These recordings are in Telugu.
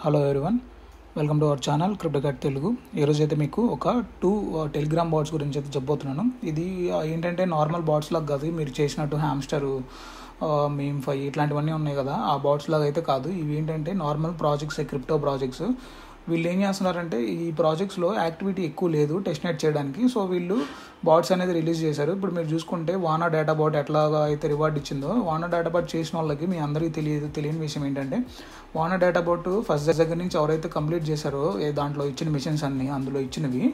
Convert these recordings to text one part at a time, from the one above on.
Hello everyone, welcome to our channel Cryptocat Telugu. ఈరోజు అయితే మీకు ఒక 2 టెలిగ్రామ్ బాట్స్ గురించి అయితే చెప్పబోతున్నాను. ఇది ఏంటంటే నార్మల్ బాట్స్ లాగా కాదు, మీరు చేసినట్టు హ్యామ్స్టర్, మీమ్ ఫై ఇట్లాంటివన్నీ ఉన్నాయి కదా, ఆ బాట్స్ లాగా అయితే కాదు. ఇవి ఏంటంటే నార్మల్ ప్రాజెక్ట్స్, క్రిప్టో ప్రాజెక్ట్స్. వీళ్ళు ఏం చేస్తున్నారంటే ఈ ప్రాజెక్ట్స్లో యాక్టివిటీ ఎక్కువ లేదు టెస్ట్ నెట్ చేయడానికి, సో వీళ్ళు బాట్స్ అనేది రిలీజ్ చేశారు. ఇప్పుడు మీరు చూసుకుంటే వానా డేటా బాట్ ఎట్లాగా అయితే రివార్డ్ ఇచ్చిందో, వానా డేటా బాట్ చేసిన వాళ్ళకి మీ అందరికీ తెలియని విషయం ఏంటంటే, వానా డేటా బాట్ ఫస్ట్ దగ్గర నుంచి ఎవరైతే కంప్లీట్ చేశారో దాంట్లో ఇచ్చిన మిషన్స్ అన్ని అందులో ఇచ్చినవి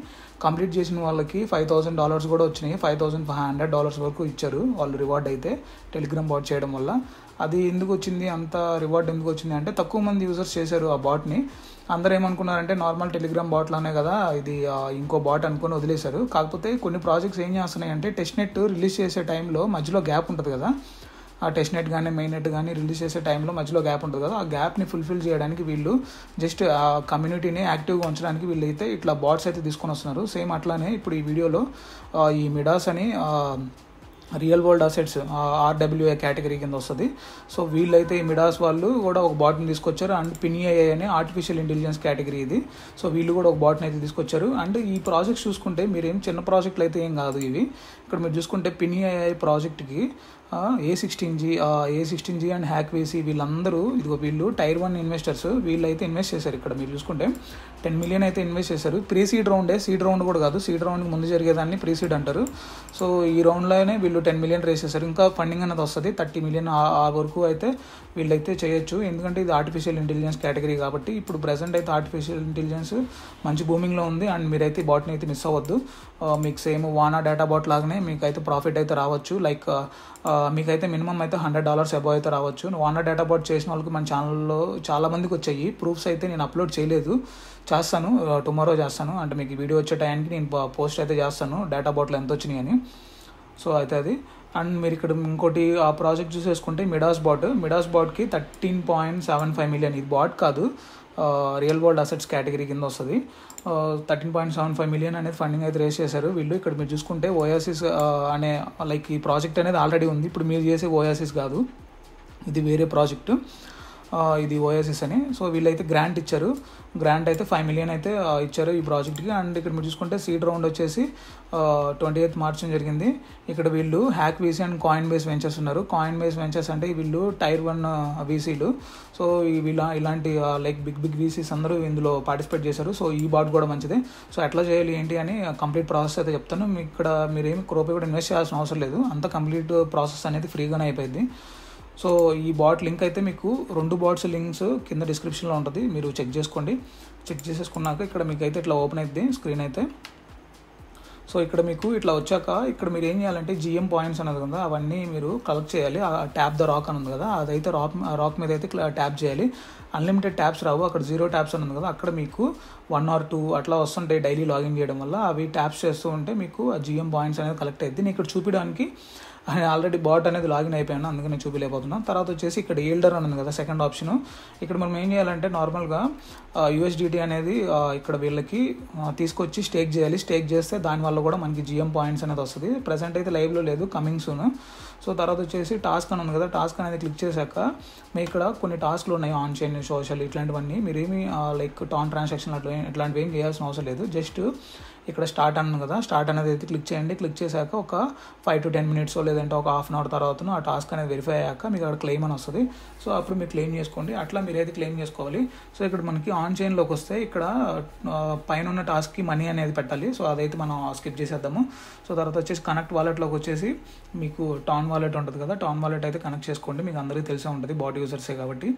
కంప్లీట్ చేసిన వాళ్ళకి $5,000 కూడా వచ్చినాయి. $5,500 వరకు ఇచ్చారు వాళ్ళు రివార్డ్ అయితే టెలిగ్రామ్ బాట్ చేయడం వల్ల. అది ఎందుకు వచ్చింది, అంత రివార్డ్ ఎందుకు వచ్చింది అంటే తక్కువ మంది యూజర్స్ చేశారు ఆ బాట్ని. అందరూ ఏమనుకున్నారంటే నార్మల్ టెలిగ్రామ్ బాట్లానే కదా ఇది, ఇంకో బాట్ అనుకొని వదిలేశారు. కాకపోతే కొన్ని ప్రాజెక్ట్స్ ఏం చేస్తున్నాయి అంటే టెస్ట్ నెట్ రిలీజ్ చేసే టైంలో మధ్యలో గ్యాప్ ఉంటుంది కదా, ఆ టెస్ట్ నెట్ కానీ మెయిన్ నెట్ కానీ రిలీజ్ చేసే టైంలో మధ్యలో గ్యాప్ ఉంటుంది కదా, ఆ గ్యాప్ని ఫుల్ఫిల్ చేయడానికి వీళ్ళు జస్ట్ ఆ కమ్యూనిటీని యాక్టివ్గా ఉంచడానికి వీళ్ళు అయితే ఇట్లా బాట్స్ అయితే తీసుకొని వస్తున్నారు. సేమ్ అట్లానే ఇప్పుడు ఈ వీడియోలో ఈ మిడాస్ అని real world assets RWA category కింద వస్తుంది. సో వీళ్ళైతే ఈ మిడాస్ వాళ్ళు కూడా ఒక బాట్ని తీసుకొచ్చారు. అండ్ పిన్ఏఐ అనే ఆర్టిఫిషియల్ ఇంటెలిజెన్స్ కేటగిరీ ఇది. సో వీళ్ళు కూడా ఒక బాట్ని అయితే తీసుకొచ్చారు. అండ్ ఈ ప్రాజెక్ట్స్ చూసుకుంటే మీరేం చిన్న ప్రాజెక్టులు అయితే ఏం కాదు ఇవి. ఇక్కడ మీరు చూసుకుంటే పిన్ఏఐ ప్రాజెక్ట్కి A16G అండ్ హ్యాక్ వేసి వీళ్ళందరూ వీళ్ళు టైర్ 1 ఇన్వెస్టర్స్, వీళ్ళైతే ఇన్వెస్ట్ చేశారు. ఇక్కడ మీరు చూసుకుంటే 10 మిలియన్ అయితే ఇన్వెస్ట్ చేశారు. సీడ్ రౌండ్ కూడా కాదు, సీడ్ రౌండ్కి ముందు జరిగేదాన్ని ప్రీ సీడ్ అంటారు. సో ఈ రౌండ్లోనే వీళ్ళు 10 మిలియన్ రేస్ చేశారు. ఇంకా ఫండింగ్ అనేది వస్తుంది 30 మిలియన్ ఆ వరకు అయితే వీళ్ళైతే చేయొచ్చు. ఎందుకంటే ఇది ఆర్టిఫిషియల్ ఇంటెలిజెన్స్ కేటగిరీ కాబట్టి. ఇప్పుడు ప్రెసెంట్ అయితే ఆర్టిఫిషియల్ ఇంటెలిజెన్స్ మంచి బూమింగ్లో ఉంది. అండ్ మీరైతే ఈ బాట్ని అయితే మిస్ అవ్వద్దు. మీకు సేమ్ వానా డేటా బాట్ లాగానే మీకైతే ప్రాఫిట్ అయితే రావచ్చు. లైక్ మీకైతే మినిమం అయితే $100 అబౌవ్ అయితే రావచ్చు. వానా డేటా బాట్ చేసిన వాళ్ళకి మన ఛానల్లో చాలా మందికి వచ్చాయి. ప్రూఫ్స్ అయితే నేను అప్లోడ్ చేయలేదు, చేస్తాను టుమారో చేస్తాను. అంటే మీకు వీడియో వచ్చే టైంకి నేను పోస్ట్ అయితే చేస్తాను డేటా బాట్లో ఎంత వచ్చినాయి అని. సో అయితే అది. అండ్ మీరు ఇక్కడ ఇంకోటి ఆ ప్రాజెక్ట్ చూసేసుకుంటే మిడాస్ బాట్కి 13.75 మిలియన్, ఇది బాట్ కాదు, రియల్ వరల్డ్ అసెట్స్ కేటగిరీ కింద వస్తుంది. 13.75 మిలియన్ అనేది ఫండింగ్ అయితే రేస్ చేశారు వీళ్ళు. ఇక్కడ మీరు చూసుకుంటే ఓయాసిస్ అనే లైక్ ఈ ప్రాజెక్ట్ అనేది ఆల్రెడీ ఉంది. ఇప్పుడు మీరు చేసే ఓయాసిస్ కాదు, ఇది వేరే ప్రాజెక్టు, ఇది ఓయాసిస్ అని. సో వీళ్ళైతే గ్రాంట్ ఇచ్చారు. గ్రాంట్ అయితే 5 మిలియన్ అయితే ఇచ్చారు ఈ ప్రాజెక్ట్కి. అండ్ ఇక్కడ మీరు చూసుకుంటే సీడ్ రౌండ్ వచ్చేసి 28 మార్చి జరిగింది. ఇక్కడ వీళ్ళు hack VC and coin base ventures ఉన్నారు. కాయిన్ బేస్ వెంచర్స్ అంటే వీళ్ళు టైర్ 1 వీసీలు. సో ఇలాంటి లైక్ బిగ్ వీసీస్ అందరూ ఇందులో పార్టిసిపేట్ చేశారు. సో ఈ బాట్ కూడా మంచిదే. సో ఎట్లా చేయాలి ఏంటి అని కంప్లీట్ ప్రాసెస్ అయితే చెప్తాను. ఇక్కడ మీరేమి రూపాయి కూడా ఇన్వెస్ట్ చేయాల్సిన అవసరం లేదు, అంత కంప్లీట్ ప్రాసెస్ అనేది ఫ్రీగానే అయిపోయింది. సో ఈ బాట్ లింక్ అయితే మీకు 2 బాట్స్ లింక్స్ కింద డిస్క్రిప్షన్లో ఉంటుంది, మీరు చెక్ చేసుకోండి. చెక్ చేసేసుకున్నాక ఇక్కడ మీకు అయితే ఇట్లా ఓపెన్ అవుతుంది స్క్రీన్ అయితే. సో ఇక్కడ మీకు ఇట్లా వచ్చాక ఇక్కడ మీరు ఏం చేయాలంటే GM పాయింట్స్ అనేది ఉంది, అవన్నీ మీరు కలెక్ట్ చేయాలి. ట్యాప్ ద రాక్ అని ఉంది కదా, అదైతే రాక్ మీద అయితే ట్యాప్ చేయాలి. అన్లిమిటెడ్ ట్యాప్స్ రావు, అక్కడ 0 ట్యాప్స్ అని ఉంది కదా, అక్కడ మీకు 1 or 2 అట్లా వస్తుంటాయి డైలీ లాగిన్ చేయడం వల్ల. అవి ట్యాప్స్ చేస్తూ ఉంటే మీకు ఆ GM పాయింట్స్ అనేది కలెక్ట్ అవుతుంది. నేను ఇక్కడ చూపించడానికి ఆల్రెడీ బాట్ అనేది లాగిన్ అయిపోయాను, అందుకని చూపించలేకపోతున్నాను. తర్వాత వచ్చేసి ఇక్కడ ఈల్డర్ అని ఉంది కదా, సెకండ్ ఆప్షన్. ఇక్కడ మనం ఏం చేయాలంటే నార్మల్గా USDT అనేది ఇక్కడ వీళ్ళకి తీసుకొచ్చి స్టేక్ చేయాలి. స్టేక్ చేస్తే దానివల్ల కూడా మనకి GM పాయింట్స్ అనేది వస్తుంది. ప్రజెంట్ అయితే లైవ్లో లేదు, కమింగ్ సూన్. సో తర్వాత వచ్చేసి టాస్క్ అని ఉంది కదా, టాస్క్ అనేది క్లిక్ చేశాక మీకు ఇక్కడ కొన్ని టాస్క్లు ఉన్నాయి, ఆన్ చైన్, సోషల్, ఇట్లాంటివన్నీ. మీరేమి లైక్ టాన్ ట్రాన్సాక్షన్ ఇట్లాంటివి ఏం చేయాల్సిన అవసరం లేదు. జస్ట్ ఇక్కడ స్టార్ట్ అన్నాను కదా, స్టార్ట్ అనేది అయితే క్లిక్ చేయండి. క్లిక్ చేశాక ఒక 5 to 10 minutes లేదంటే ఒక ½ hour తర్వాత ఆ టాస్క్ అనేది వెరిఫై అయ్యాక మీకు అక్కడ క్లెయిమ్ అని వస్తుంది. సో అప్పుడు మీరు క్లెయిమ్ చేసుకోండి. అట్లా మీరైతే క్లెయిమ్ చేసుకోవాలి. సో ఇక్కడ మనకి ఆన్ చైన్లోకి వస్తే ఇక్కడ పైన ఉన్న టాస్క్కి మనీ అనేది పెట్టాలి. సో అదైతే మనం స్కిప్ చేసేద్దాము. సో తర్వాత వచ్చేసి కనెక్ట్ వాలెట్లోకి వచ్చేసి మీకు టాన్ వాలెట్ ఉంటుంది కదా, టాన్ వాలెట్ అయితే కనెక్ట్ చేసుకోండి. మీకు అందరికీ తెలిసే ఉంటుంది, బాట్ యూజర్సే కాబట్టి.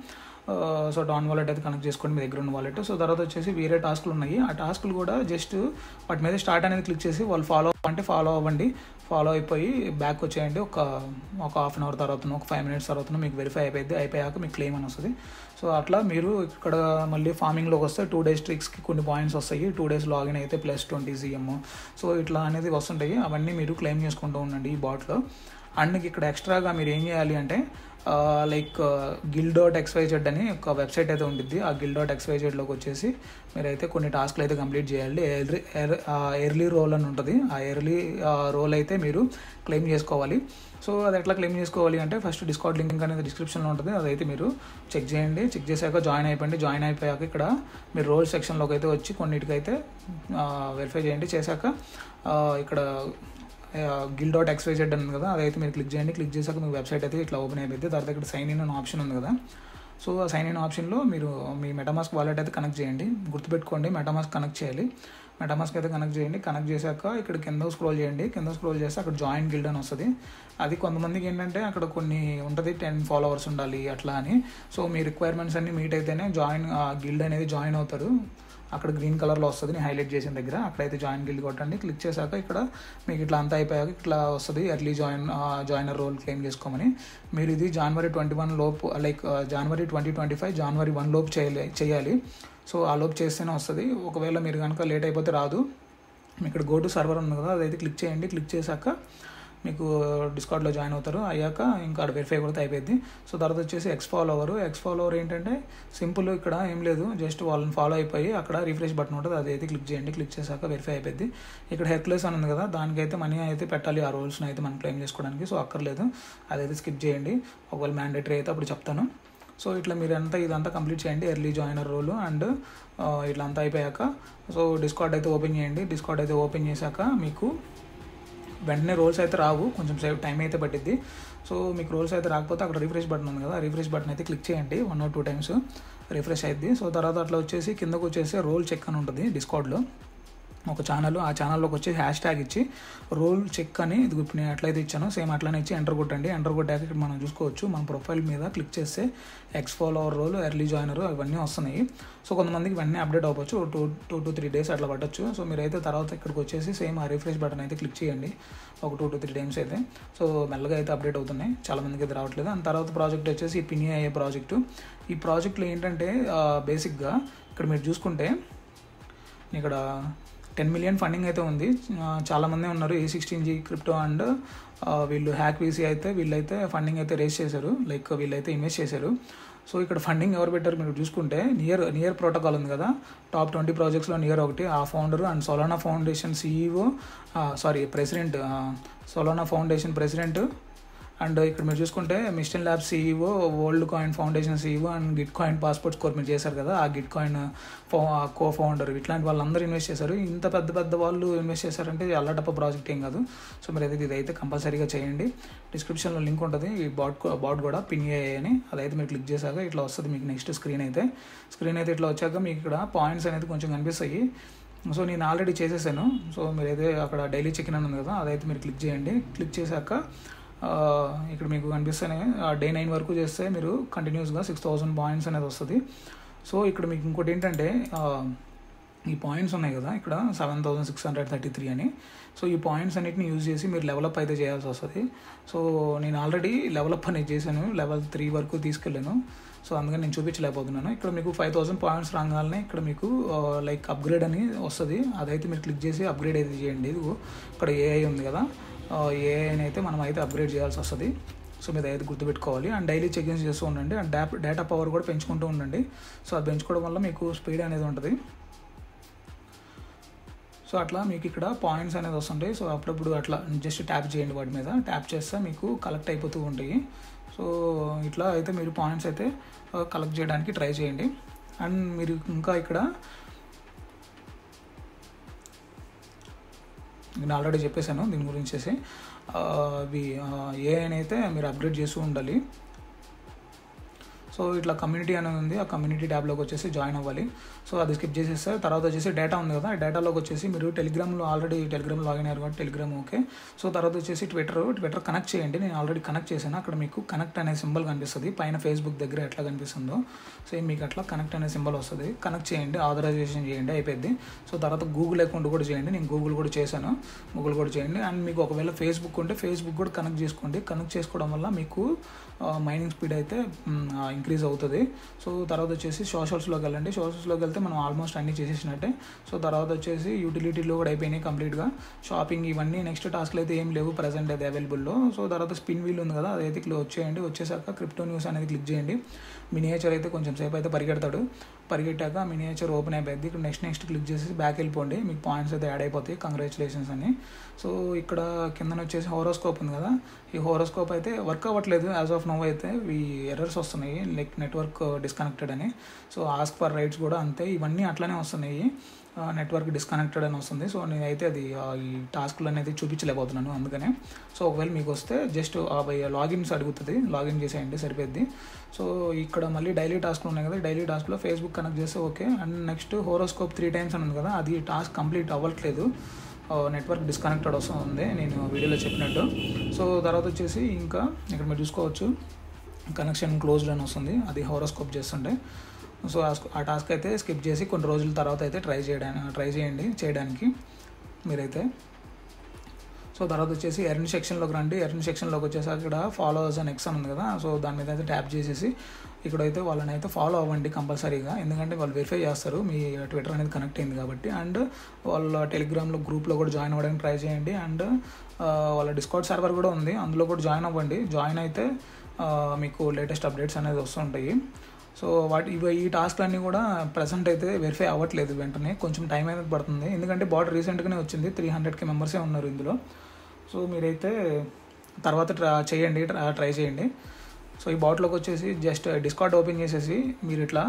సో టాన్ వాలెట్ అయితే కనెక్ట్ చేసుకోండి మీ దగ్గర ఉన్న వాలెట్. సో తర్వాత వచ్చేసి వేరే టాస్క్లు ఉన్నాయి, ఆ టాస్క్లు కూడా జస్ట్ వాటి మీద స్టార్ట్ అనేది క్లిక్ చేసి వాళ్ళు ఫాలో అంటే ఫాలో అవ్వండి. ఫాలో అయిపోయి బ్యాక్ వచ్చేయండి. ఒక ½ hour తర్వాత, ఒక 5 minutes తర్వాత మీకు వెరిఫై అయిపోయాక మీకు క్లెయిమ్ అని వస్తుంది. సో అట్లా మీరు ఇక్కడ మళ్ళీ ఫార్మింగ్లోకి వస్తే 2 days ట్రిక్స్కి కొన్ని పాయింట్స్ వస్తాయి. 2 days లాగిన్ అయితే +20 CM. సో ఇట్లా అనేది వస్తుంటాయి, అవన్నీ మీరు క్లెయిమ్ చేసుకుంటూ ఉండండి ఈ బాట్లో. అండ్ ఇక్కడ ఎక్స్ట్రాగా మీరు ఏం చేయాలి అంటే లైక్ gill.xyz అని ఒక వెబ్సైట్ అయితే ఉంటుంది. ఆ gill.xyzలోకి వచ్చేసి మీరైతే కొన్ని టాస్క్లు అయితే కంప్లీట్ చేయాలి. ఎర్లీ రోల్ అని ఉంటుంది. ఆ ఎర్లీ రోల్ అయితే మీరు క్లెయిమ్ చేసుకోవాలి. సో అది ఎట్లా క్లెయిమ్ చేసుకోవాలి అంటే ఫస్ట్ డిస్కౌంట్ లింక్ అనేది డిస్క్రిప్షన్లో ఉంటుంది. అదైతే మీరు చెక్ చేయండి. చెక్ చేశాక జాయిన్ అయిపోయింది. జాయిన్ అయిపోయాక ఇక్కడ మీరు రోల్ సెక్షన్లోకి అయితే వచ్చి కొన్నిటికైతే వెరిఫై చేయండి. చేశాక ఇక్కడ gill.xyz ఉంది కదా, అదైతే మీరు క్లిక్ చేయండి. క్లిక్ చేశాక మీకు వెబ్సైట్ అయితే ఇట్లా ఓపెన్ అయిపోయింది. తర్వాత ఇక్కడ సైన్ ఇన్ అనే ఆప్షన్ ఉంది కదా, సో ఆ సైన్ ఇన్ ఆప్షన్లో మీరు మీ మెటామాస్క్ వాలెట్ అయితే కనెక్ట్ చేయండి. గుర్తుపెట్టుకోండి, మెటామాస్క్ కనెక్ట్ చేయాలి. మెటామాస్క్ అయితే కనెక్ట్ చేయండి. కనెక్ట్ చేశాక ఇక్కడ కింద స్క్రోల్ చేయండి. కింద స్క్రోల్ చేస్తే అక్కడ జాయిన్ గిల్డ్ అని వస్తుంది. అది కొంతమందికి ఏంటంటే అక్కడ కొన్ని ఉంటుంది 10 ఫాలోవర్స్ ఉండాలి అట్లా అని. సో మీ రిక్వైర్మెంట్స్ అన్ని మీట్ అయితేనే గిల్డ్ అనేది జాయిన్ అవుతారు. అక్కడ గ్రీన్ కలర్లో వస్తుంది నేను హైలైట్ చేసిన దగ్గర, అక్కడైతే జాయిన్ గిల్డ్ కొట్టండి. క్లిక్ చేశాక ఇక్కడ మీకు ఇట్లా అంతా అయిపోయాక ఇట్లా వస్తుంది ఎర్లీ జాయినర్ రోల్ క్లెయిమ్ చేసుకోమని. మీరు ఇది January 21 లోపు లైక్ January 2025 January 1 లోపు చేయాలి. సో ఆ లోపు చేస్తేనే వస్తుంది. ఒకవేళ మీరు కనుక లేట్ అయిపోతే రాదు. ఇక్కడ గో టు సర్వర్ ఉంది కదా, అదైతే క్లిక్ చేయండి. క్లిక్ చేశాక మీకు డిస్కౌంట్లో జాయిన్ అవుతారు. అయ్యాక ఇంకా వెరిఫై కూడా అయిపోయింది. సో తర్వాత వచ్చేసి ఎక్స్ ఫాలోవర్ ఏంటంటే సింపుల్, ఇక్కడ ఏం లేదు, జస్ట్ వాళ్ళని ఫాలో అయిపోయి అక్కడ రిఫ్రెష్ బటన్ ఉంటుంది, అదైతే క్లిక్ చేయండి. క్లిక్ చేశాక వెరిఫై అయిపోయింది. ఇక్కడ హెర్క్యులెస్ అని ఉంది కదా, దానికైతే మనీ అయితే పెట్టాలి ఆ రోల్స్ని అయితే మనం క్లెయిమ్ చేసుకోవడానికి. సో అక్కర్లేదు, అదైతే స్కిప్ చేయండి. ఒకవేళ మ్యాండేటరీ అయితే అప్పుడు చెప్తాను. సో ఇట్లా మీరు ఇదంతా కంప్లీట్ చేయండి, ఎర్లీ జాయినర్ రోల్ అండ్ ఇట్లా అంతా అయిపోయాక సో డిస్కౌంట్ అయితే ఓపెన్ చేయండి. డిస్కౌంట్ అయితే ఓపెన్ చేశాక మీకు వెంటనే రోల్స్ అయితే రావు, కొంచెం సేపు టైం అయితే పట్టిద్ది. సో మీకు రోల్స్ అయితే రాకపోతే అక్కడ రిఫ్రెష్ బటన్ ఉంది కదా, రిఫ్రెష్ బటన్ అయితే క్లిక్ చేయండి. 1 or 2 times రిఫ్రెష్ అయింది. సో తర్వాత అట్లా వచ్చేసి కిందకు వచ్చేసి రోల్ చెక్ అని ఉంటుంది డిస్కౌంట్లో ఒక ఛానల్. ఆ ఛానల్లోకి వచ్చి #, ఇచ్చి రోల్ చెక్ అని ఇది ఇప్పుడు నేను ఎట్లయితే ఇచ్చానో సేమ్ అట్లానే ఇచ్చి ఎంటర్ కొట్టండి. ఎంటర్ కొట్టాక ఇక్కడ మనం చూసుకోవచ్చు, మన ప్రొఫైల్ మీద క్లిక్ చేస్తే X follower role, early joiner అవన్నీ వస్తున్నాయి. సో కొంతమందికి వెంటనే అప్డేట్ అవ్వచ్చు, 2 to 3 days అట్లా పట్టచ్చు. సో మీరైతే తర్వాత ఇక్కడికి వచ్చేసి సేమ్ ఆ రిఫ్రెష్ బటన్ అయితే క్లిక్ చేయండి ఒక 2 to 3 times అయితే. సో మెల్లగా అయితే అప్డేట్ అవుతున్నాయి, చాలామందికి అయితే రావట్లేదు. అండ్ తర్వాత ప్రాజెక్ట్ వచ్చేసి పిని అయ్యే ప్రాజెక్టు. ఈ ప్రాజెక్ట్లో ఏంటంటే బేసిక్గా ఇక్కడ మీరు చూసుకుంటే ఇక్కడ 10 million ఫండింగ్ అయితే ఉంది. చాలామంది ఉన్నారు A16G క్రిప్టో అండ్ వీళ్ళు హ్యాక్ వీసీ అయితే వీళ్ళైతే ఫండింగ్ అయితే రేస్ చేశారు, లైక్ వీళ్ళైతే ఇన్వెస్ట్ చేశారు. సో ఇక్కడ ఫండింగ్ ఎవరు పెట్టారు మీరు చూసుకుంటే నియర్ ప్రోటోకాల్ ఉంది కదా, టాప్ 20 ప్రాజెక్ట్స్లో నియర్ ఒకటి, ఆ founder and Solana foundation president, Solana foundation president. And ఇక్కడ మీరు చూసుకుంటే Mysten labs CEO, Worldcoin foundation CEO and Gitcoin passport score మీరు చేశారు కదా, ఆ గిట్ కాయిన్ కో ఫౌండర్, ఇట్లాంటి వాళ్ళందరూ ఇన్వెస్ట్ చేశారు. ఇంత పెద్ద వాళ్ళు ఇన్వెస్ట్ చేశారంటే అల్లటప్ప ప్రాజెక్ట్ ఏం కాదు. సో మీరు అయితే ఇదైతే కంపల్సరీగా చేయండి. డిస్క్రిప్షన్లో లింక్ ఉంటుంది ఈ బాట్ కూడా పిన్ అని, అదైతే మీరు క్లిక్ చేశాక ఇట్లా వస్తుంది మీకు నెక్స్ట్ స్క్రీన్ అయితే ఇట్లా వచ్చాక మీకు ఇక్కడ పాయింట్స్ అనేది కొంచెం కనిపిస్తాయి. సో నేను ఆల్రెడీ చేసేసాను. సో మీరైతే అక్కడ డైలీ చెక్ ఇన్ ఉంది కదా, అదైతే మీరు క్లిక్ చేయండి. క్లిక్ చేశాక ఇక్కడ మీకు కనిపిస్తేనే డే 9 వరకు చేస్తే మీరు కంటిన్యూస్గా 6000 పాయింట్స్ అనేది వస్తుంది. సో ఇక్కడ మీకు ఇంకోటి ఏంటంటే ఈ పాయింట్స్ ఉన్నాయి కదా, ఇక్కడ 7633 అని. సో ఈ పాయింట్స్ అన్నిటిని యూజ్ చేసి మీరు లెవెలప్ అయితే చేయాల్సి వస్తుంది. సో నేను ఆల్రెడీ లెవెలప్ అనేది చేశాను, level 3 వరకు తీసుకెళ్ళాను. సో అందుకని నేను చూపించలేకపోతున్నాను. ఇక్కడ మీకు 5000 పాయింట్స్ రాగానే ఇక్కడ మీకు లైక్ అప్గ్రేడ్ అని వస్తుంది, అదైతే మీరు క్లిక్ చేసి అప్గ్రేడ్ అయితే చేయండి. ఇక్కడ AI ఉంది కదా, ఏఐని అయితే మనం అయితే అప్గ్రేడ్ చేయాల్సి వస్తుంది. సో మీరు అయితే గుర్తుపెట్టుకోవాలి. అండ్ డైలీ చెకింగ్స్ చేస్తూ ఉండండి. అండ్ డేటా పవర్ కూడా పెంచుకుంటూ ఉండండి. సో అది పెంచుకోవడం వల్ల మీకు స్పీడ్ అనేది ఉంటుంది. సో అట్లా మీకు ఇక్కడ పాయింట్స్ అనేది వస్తుంటాయి. సో అప్పుడప్పుడు అట్లా జస్ట్ ట్యాప్ చేయండి, వాటి మీద ట్యాప్ చేస్తే మీకు కలెక్ట్ అయిపోతూ ఉంటాయి. సో ఇట్లా అయితే మీరు పాయింట్స్ అయితే కలెక్ట్ చేయడానికి ట్రై చేయండి. అండ్ మీరు ఇంకా ఇక్కడ నేను ఆల్రెడీ చెప్పేశాను దీని గురించి. ఏఐని అయితే మీరు అప్గ్రేడ్ చేస్తూ ఉండాలి. సో ఇట్లా కమ్యూనిటీ అనేది ఉంది, ఆ కమ్యూనిటీ ట్యాబ్లోకి వచ్చేసి జాయిన్ అవ్వాలి. సో అది స్కిప్ చేసేస్తే తర్వాత వచ్చేసి డేటా ఉంది కదా, ఆ డేటాలోకి వచ్చేసి మీరు టెలిగ్రామ్లో ఆల్రెడీ టెలిగ్రామ్ లాగిన్ అయ్యారు కాబట్టి టెలిగ్రామ్ ఓకే. సో తర్వాత వచ్చేసి ట్విట్టర్ కనెక్ట్ చేయండి. నేను ఆల్రెడీ కనెక్ట్ చేశాను. అక్కడ మీకు కనెక్ట్ అనే సింబల్ కనిపిస్తుంది పైన, ఫేస్బుక్ దగ్గర ఎట్లా కనిపిస్తుందో సేమ్ మీకు అట్లా కనెక్ట్ అనే సింబల్ వస్తుంది. కనెక్ట్ చేయండి, ఆథరైజేషన్ చేయండి, అయిపోయింది. సో తర్వాత గూగుల్ అకౌంట్ కూడా చేయండి. నేను గూగుల్ కూడా చేశాను, గూగుల్ కూడా చేయండి. అండ్ మీకు ఒకవేళ ఫేస్బుక్ ఉంటే ఫేస్బుక్ కూడా కనెక్ట్ చేసుకోండి. కనెక్ట్ చేసుకోవడం వల్ల మీకు మైనింగ్ స్పీడ్ అయితే ఇంక్రీజ్ అవుతుంది. సో తర్వాత వచ్చేసి సోషల్స్లోకి వెళ్ళండి. సోషల్స్లోకి వెళ్తే మనం ఆల్మోస్ట్ అన్నీ చేసేసినట్టే. సో తర్వాత వచ్చేసి యూటిలిటీలో కూడా అయిపోయినాయి కంప్లీట్గా. షాపింగ్ ఇవన్నీ నెక్స్ట్ టాస్క్లు అయితే ఏం లేవు ప్రజెంట్ అయితే అవైలబుల్లో. సో తర్వాత స్పిన్ వీల్ ఉంది కదా, అదైతే వచ్చేయండి. వచ్చేసాక క్రిప్టో న్యూస్ అనేది క్లిక్ చేయండి. మినియేచర్ అయితే కొంచెం సేపు అయితే పరిగెడతాడు. పరిగెట్టాక మినియేచర్ ఓపెన్ అయిపోయింది. ఇక్కడ నెక్స్ట్ క్లిక్ చేసి బ్యాక్ వెళ్ళిపోండి. మీకు పాయింట్స్ అయితే యాడ్ అయిపోతాయి. కంగ్రాచులేషన్స్ అని. సో ఇక్కడ కిందన వచ్చేసి హోరోస్కోప్ ఉంది కదా, ఈ హోరోస్కోప్ అయితే వర్క్ అవ్వట్లేదు యాజ్ ఆఫ్ నో. అయితే ఈ ఎర్రర్స్ వస్తున్నాయి లైక్ నెట్వర్క్ డిస్కనెక్టెడ్ అని. సో ఆస్క్ ఫర్ రైట్స్ కూడా అంతే, ఇవన్నీ అట్లనే వస్తున్నాయి, నెట్వర్క్ డిస్కనెక్టెడ్ అని వస్తుంది. సో నేనైతే అది ఈ టాస్క్లు అనేది చూపించలేకపోతున్నాను అందుకనే. సో ఒకవేళ మీకు వస్తే జస్ట్ లాగిన్స్ అడుగుతుంది, లాగిన్ చేసేయండి సరిపోద్ది. సో ఇక్కడ మళ్ళీ డైలీ టాస్క్లు ఉన్నాయి కదా, డైలీ టాస్క్లో ఫేస్బుక్ కనెక్ట్ చేస్తే okay. And next horoscope 3 times అని ఉంది కదా, అది టాస్క్ కంప్లీట్ అవ్వట్లేదు, నెట్వర్క్ డిస్కనెక్టెడ్ వస్తుంది నేను వీడియోలో చెప్పినట్టు. సో తర్వాత వచ్చేసి ఇంకా ఇక్కడ మీరు చూసుకోవచ్చు కనెక్షన్ క్లోజ్డ్ అని వస్తుంది, అది హోరోస్కోప్ చేస్తుంటే. సో ఆ టాస్క్ అయితే స్కిప్ చేసి కొన్ని రోజుల తర్వాత అయితే ట్రై చేయండి చేయడానికి మీరైతే. సో తర్వాత వచ్చేసి ఎర్న్ సెక్షన్లోకి రండి. ఎర్న్ సెక్షన్లోకి వచ్చేసి అక్కడ ఫాలోవర్స్ అని ఎక్స్ ఉంది కదా, సో దాని మీద అయితే ట్యాప్ చేసేసి ఇక్కడైతే వాళ్ళని అయితే ఫాలో అవ్వండి కంపల్సరీగా, ఎందుకంటే వాళ్ళు వెరిఫై చేస్తారు మీ ట్విట్టర్ అనేది కనెక్ట్ అయింది కాబట్టి. అండ్ వాళ్ళ టెలిగ్రామ్లో గ్రూప్లో కూడా జాయిన్ అవ్వడానికి ట్రై చేయండి. అండ్ వాళ్ళ డిస్కౌంట్ సర్వర్ కూడా ఉంది, అందులో కూడా జాయిన్ అవ్వండి. జాయిన్ అయితే మీకు లేటెస్ట్ అప్డేట్స్ అనేది వస్తుంటాయి. సో ఈ టాస్క్లన్నీ కూడా ప్రజెంట్ అయితే వెరిఫై అవ్వట్లేదు వెంటనే, కొంచెం టైం అనేది పడుతుంది, ఎందుకంటే బాట్ రీసెంట్గానే వచ్చింది, 300K మెంబర్సే ఉన్నారు ఇందులో. సో మీరైతే తర్వాత ట్రై చేయండి. సో ఈ బాట్లోకి వచ్చేసి జస్ట్ డిస్కార్డ్ ఓపెన్ చేసేసి మీరు ఇట్లా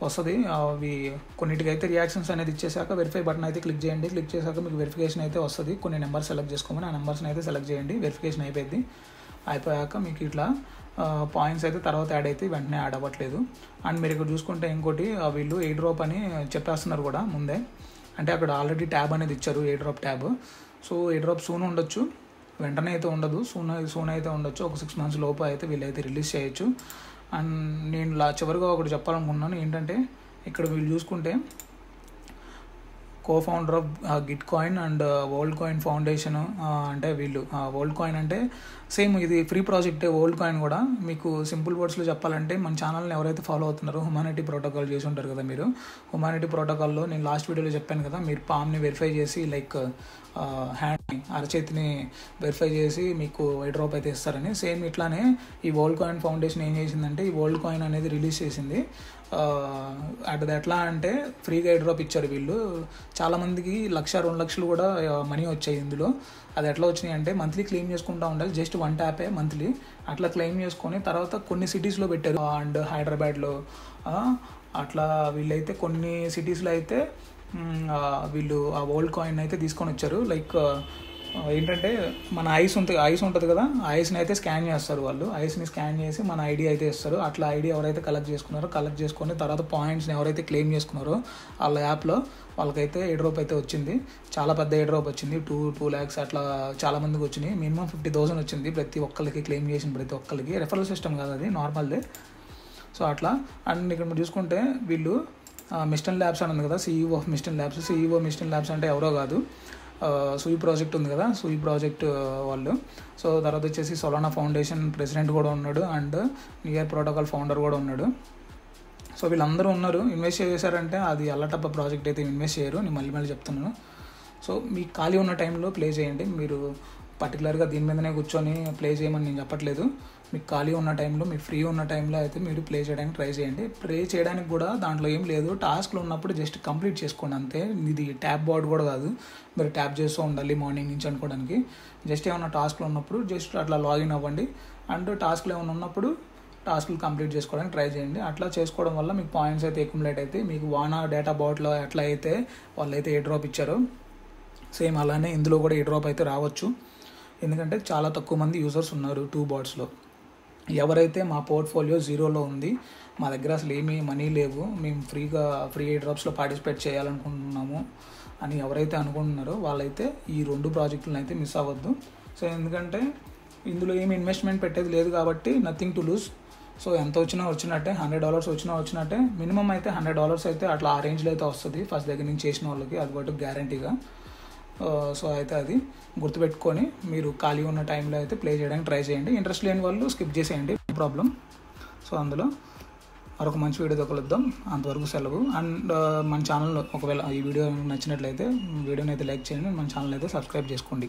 వస్తుంది, అవి కొన్నిటికైతే రియాక్షన్స్ అనేది ఇచ్చేసాక వెరిఫై బటన్ అయితే క్లిక్ చేయండి. క్లిక్ చేశాక మీకు వెరిఫికేషన్ అయితే వస్తుంది, కొన్ని నెంబర్స్ సెలెక్ట్ చేసుకోమని ఆ నెంబర్స్ని అయితే సెలెక్ట్ చేయండి. వెరిఫికేషన్ అయిపోయాక మీకు ఇట్లా పాయింట్స్ అయితే తర్వాత యాడ్ అయితే వెంటనే యాడ్ అవ్వట్లేదు. అండ్ మీరు ఇక్కడ చూసుకుంటే ఇంకోటి వీళ్ళు ఎయిర్ డ్రాప్ అని చెప్పేస్తున్నారు కూడా ముందే, అంటే అక్కడ ఆల్రెడీ ట్యాబ్ అనేది ఇచ్చారు, air drop tab. So air drop soon ఉండొచ్చు, వెంటనే అయితే ఉండదు, సూన్ అయితే ఉండొచ్చు, ఒక 6 months లోపు అయితే వీళ్ళైతే రిలీజ్ చేయొచ్చు. అండ్ నేను చివరిగా ఒకటి చెప్పాలనుకున్నాను ఏంటంటే, ఇక్కడ వీళ్ళు చూసుకుంటే co-founder of Git coin and world coin foundation, అంటే వీళ్ళు వరల్డ్ కాయిన్ అంటే సేమ్ ఇది ఫ్రీ ప్రాజెక్టే వరల్డ్ కాయిన్ కూడా. మీకు సింపుల్ వర్డ్స్లో చెప్పాలంటే మన ఛానల్ని ఎవరైతే ఫాలో అవుతున్నారో హ్యుమానిటీ ప్రోటోకాల్ చేసి ఉంటారు కదా మీరు. హ్యుమానిటీ ప్రోటోకాల్లో నేను లాస్ట్ వీడియోలో చెప్పాను కదా, మీరు పామ్ని వెరిఫై చేసి లైక్ హ్యాండ్ని అరచేతిని వెరిఫై చేసి మీకు ఎయిర్ డ్రాప్ అయితే ఇస్తారని. సేమ్ ఇట్లానే ఈ వరల్డ్ కాయిన్ ఫౌండేషన్ ఏం చేసిందంటే ఈ వరల్డ్ కాయిన్ అనేది రిలీజ్ చేసింది. అది ఎట్లా అంటే ఫ్రీగా ఎయిర్ డ్రాప్ ఇచ్చారు వీళ్ళు, చాలామందికి 1,00,000 2 లక్షలు కూడా మనీ వచ్చాయి ఇందులో. అది ఎట్లా వచ్చినాయి అంటే మంత్లీ క్లెయిమ్ చేసుకుంటూ ఉండాలి, జస్ట్ 1 ట్యాపే మంత్లీ, అట్లా క్లెయిమ్ చేసుకొని తర్వాత కొన్ని సిటీస్లో పెట్టారు. అండ్ హైదరాబాద్లో అట్లా వీళ్ళైతే కొన్ని సిటీస్లో అయితే వీళ్ళు ఆ వరల్డ్ కాయిన్ అయితే తీసుకొని వచ్చారు. లైక్ ఏంటంటే మన ఐస్ ఉంటుంది కదా, ఆ ఐస్ని అయితే స్కాన్ చేస్తారు వాళ్ళు, ఐస్ని స్కాన్ చేసి మన ఐడి అయితే ఇస్తారు. అట్లా ఐడి ఎవరైతే కలెక్ట్ చేసుకుని తర్వాత పాయింట్స్ని ఎవరైతే క్లెయిమ్ చేసుకున్నారో వాళ్ళ యాప్లో వాళ్ళకైతే ఎయిర్ డ్రాప్ అయితే వచ్చింది. చాలా పెద్ద ఎయిర్ డ్రాప్ వచ్చింది, 2 lakhs అట్లా చాలా మందికి వచ్చినాయి. మినిమం 50,000 వచ్చింది ప్రతి ఒక్కరికి, క్లెయిమ్ చేసిన ప్రతి ఒక్కరికి. రెఫరల్ సిస్టమ్ కాదు అది, నార్మల్దే. సో అట్లా. అండ్ ఇక్కడ మీరు చూసుకుంటే వీళ్ళు మిస్టన్ ల్యాబ్స్ అని ఉంది కదా, CEO ఆఫ్ మిస్టన్ ల్యాబ్స్ అంటే ఎవరో కాదు, సూయి ప్రాజెక్ట్ ఉంది కదా, సూయి ప్రాజెక్ట్ వాళ్ళు. సో తర్వాత వచ్చేసి సొలానా ఫౌండేషన్ ప్రెసిడెంట్ కూడా ఉన్నాడు, అండ్ నియర్ ప్రోటోకాల్ ఫౌండర్ కూడా ఉన్నాడు. సో వీళ్ళందరూ ఉన్నారు. ఇన్వెస్ట్ చేశారంటే అది అల్లటప్ప ప్రాజెక్ట్ అయితే ఇన్వెస్ట్ చేయరు, నేను మళ్ళీ చెప్తున్నాను. సో మీకు ఖాళీ ఉన్న టైంలో ప్లే చేయండి, మీరు పర్టికులర్గా దీని మీదనే కూర్చొని ప్లే చేయమని నేను చెప్పట్లేదు. మీకు ఖాళీ ఉన్న టైంలో, మీకు ఫ్రీ ఉన్న టైంలో అయితే మీరు ప్లే చేయడానికి ట్రై చేయండి. ప్లే చేయడానికి కూడా దాంట్లో ఏం లేదు, టాస్క్లు ఉన్నప్పుడు జస్ట్ కంప్లీట్ చేసుకోండి అంతే. ఇది ట్యాబ్ బోర్డ్ కూడా కాదు, మీరు ట్యాప్ చేస్తూ ఉండాలి మార్నింగ్ నుంచి అనుకోవడానికి. జస్ట్ ఏమైనా టాస్క్లు ఉన్నప్పుడు జస్ట్ అట్లా లాగిన్ అవ్వండి. అండ్ టాస్క్లు ఏమైనా ఉన్నప్పుడు టాస్క్లు కంప్లీట్ చేసుకోవడానికి ట్రై చేయండి. అట్లా చేసుకోవడం వల్ల మీకు పాయింట్స్ అయితే అక్యుములేట్ అయితే మీకు వానా డేటా బాట్లో ఎట్లా అయితే వాళ్ళైతే ఎయిర్ డ్రాప్ ఇచ్చారో సేమ్ అలానే ఇందులో కూడా ఎయిర్ డ్రాప్ అయితే రావచ్చు. ఎందుకంటే చాలా తక్కువ మంది యూజర్స్ ఉన్నారు 2 botsలో. ఎవరైతే మా పోర్ట్ఫోలియో 0లో ఉంది, మా దగ్గర అసలు ఏమీ మనీ లేవు, మేము ఫ్రీ ఎయిర్ డ్రాప్స్లో పార్టిసిపేట్ చేయాలనుకుంటున్నాము అని ఎవరైతే అనుకుంటున్నారో వాళ్ళైతే ఈ 2 ప్రాజెక్టులను అయితే మిస్ అవ్వద్దు. సో ఎందుకంటే ఇందులో ఏమి ఇన్వెస్ట్మెంట్ పెట్టేది లేదు కాబట్టి నథింగ్ టు లూజ్. సో ఎంత వచ్చినట్టే, $100 వచ్చినట్టే, మినిమం అయితే $100 అయితే అట్లా ఆ రేంజ్లో అయితే వస్తుంది ఫస్ట్ దగ్గర నుంచి చేసిన వాళ్ళకి, అది కూడా గ్యారంటీగా. సో అయితే అది గుర్తుపెట్టుకొని మీరు ఖాళీ ఉన్న టైంలో అయితే ప్లే చేయడానికి ట్రై చేయండి. ఇంట్రెస్ట్ లేని వాళ్ళు స్కిప్ చేసేయండి, ప్రాబ్లం. సో అందులో మరొక మంచి వీడియోతో కలుద్దాం. అంతవరకు సెలవు. అండ్ మన ఛానల్లో ఒకవేళ ఈ వీడియో నచ్చినట్లయితే వీడియోని అయితే లైక్ చేయండి, మన ఛానల్ అయితే సబ్స్క్రైబ్ చేసుకోండి.